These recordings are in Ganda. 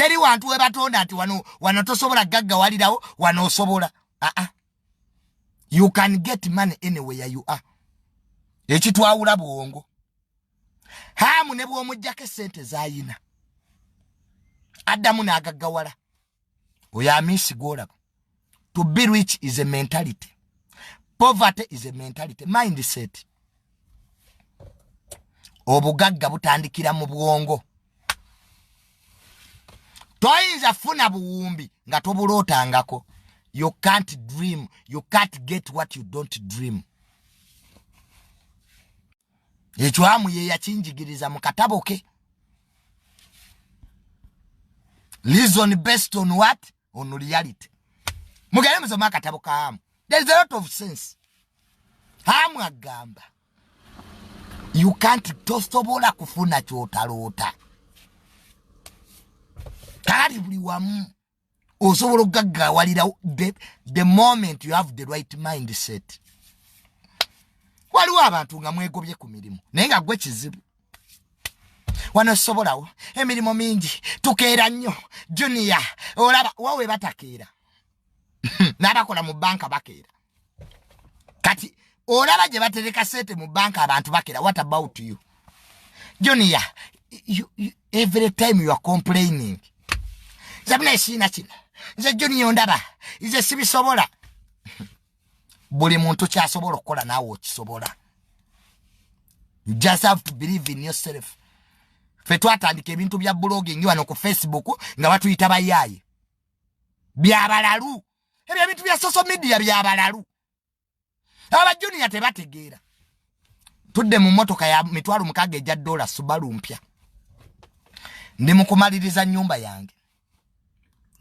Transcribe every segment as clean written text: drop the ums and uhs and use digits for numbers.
Teri wantu we batonda ati wano tosobola gagga walirawo wano osobola. You can get money anywhere you are. Ekitwawula buwongo. Hamu ne bw'omujjako sente zayina. Adamu n'agaggawala. Oyamisi golaba. To be rich is a mentality. Poverty is a mentality. Mindset. Obugagga butandikira mu bwongo. Toyinza funa buwumbi nga tobulootangako. You can't dream. You can't get what you don't dream. Ekwamu ye yakinjigiriza mu katabo ke. Reason based on what? On reality. Mugere musoma katabo ka Hamu. There is a lot of sense. Hamu agamba. You can't tosobola kufuna kyotaloota. Kali buli wamu. Osobola gaggawalira the moment you have the right mindset. Waliwo abantu nga mwegobye ku mirimu naye nga gwe kizibu. Wano sobolawo emirimu mingi tukeera nnyo junior olaba wawe batakeera. N'abakola mu banka bakeera. Kati olaba gye batereka sente mu banka abantu bakeera. What about you? Junior, you every time you are complaining. Zabna sina kino. Nze junior ndaba. Nze sibisobola. Buli muntu kyasobola okukola naawe okisobola. You just have to believe in yourself. Fe twatandika ebintu bya blogging wano ku Facebook nga batuyita bayaye. Byabalalu. Ebyo ebintu bya social media byabalalu. Aba junior tebategeera. Tudde mu motoka ya mitwalo mukage ejja $1 Subaru mpya. Ndi mukumaliriza nyumba yange.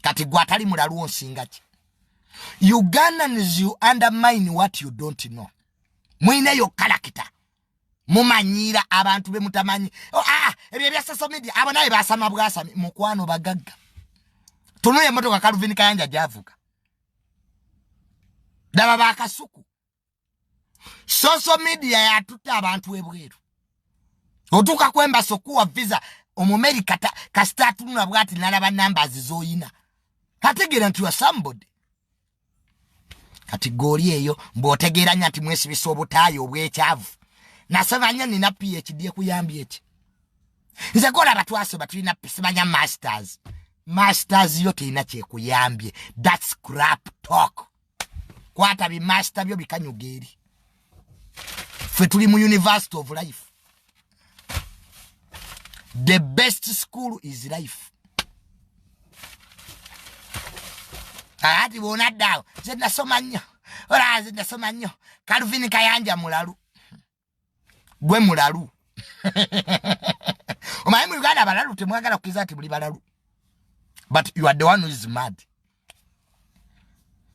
Kati gwatali mulalu onsinga ki. Ugandans, you undermine what you don't know. Mwine yo character. Mumanyira abantu be mutamanyi. Ebyo bya social media abo naye basama bwasami mukwano bagagga. Tunuye motoka Calvin Kayanja javuka. Daba bakasuku. Social media ya tuta abantu ebweru. Otuka kwemba sokuwa visa omumerika kastatu na bwati nalaba numbers zoyina. Kategera nti wa somebody. Kategori eyo mbotegeranya ati mwesi bisobutayo obwekyavu. Nasabanya nina PhD kuyambye eki. Nze kola batwase batulina simanya masters. Masters yote ina kye kuyambye. That's crap talk. Kwata bi master byo bikanyugeri. Fe tuli mu University of Life. The best school is life. Ati bona dawo. Zenda soma nnyo. Ora zenda soma nnyo. Calvin Kayanja mulalu. Gwe mulalu. Omaye mu Uganda balalu temwagala kukiza ati buli balalu. But you are the one who is mad.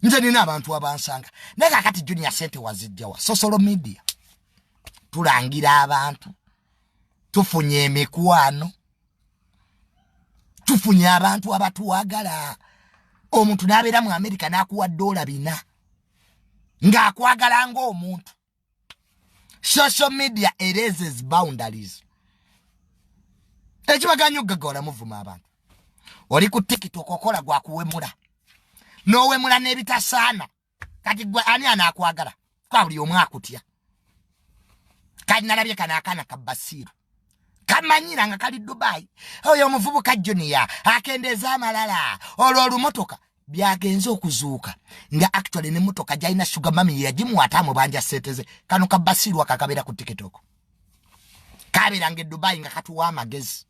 Nze nina abantu abansanga. Neka kati junior sente wazijjawa. Social media. Tulangira abantu. Tufunye emikwano. Tufunye abantu abatuwagala. Omuntu nabeera mu America nakuwa $400 nga akwagala ngo omuntu. Social media erases boundaries. Ekibaganyo gagora muvuma abantu. Oli ku TikTok okola gwa kuwemula. No wemula nebitasana. Kati gwa ani anakwagala. Kwa buli omwe akutya. Kali nalabye kana akana kabasiru. Kamanyira nga kali Dubai. Oyo omuvubuka junior akendeza amalala. Olwo motoka byagenze okuzuuka nga actually ne motoka jaina sugar mami yajimu atamu banja seteze kanu kabasiru akakabera ku TikTok. Kabera nge Dubai nga katuwa amagezi.